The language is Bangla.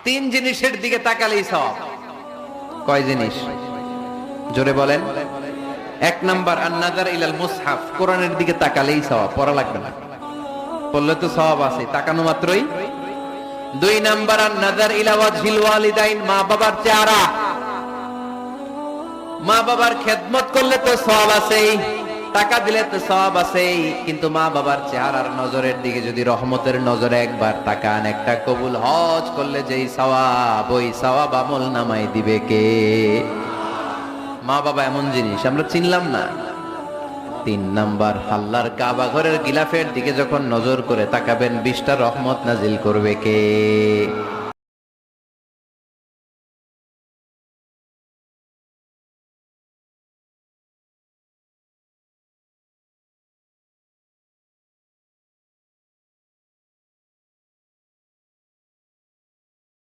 তিন জিনিসের দিকে তাকালেই সওয়াব। কয় জিনিস? জোরে বলেন। এক নাম্বার আন-নাযার ইলাল মুসহাফ, কোরআনের দিকে তাকালেই সওয়াব, পড়া লাগবে না, পড়লে তো সওয়াব আছে তাকানো মাত্রই। দুই নাম্বার আন-নাযার ইলা ওয়াজহিল ওয়ালিদাইন, মা বাবার চেহারা, মা বাবার খেদমত করলে তো সওয়াব আছেই, টাকা দিলে তো সওয়াব আছেই, কিন্তু মা বাবার চেহারার নজরের দিকে যদি রহমতের নজরে একবার তাকান, একটা কবুল হজ করলে যেই সওয়াব, ওই সওয়াব আমল নামাই দিবে কে? মা বাবা এমন জিনিস আমরা চিনলাম না। তিন নাম্বার, আল্লাহর কাবা ঘরের গিলাফের দিকে যখন নজর করে তাকাবেন, 20টা রহমত নাজিল করবে কে?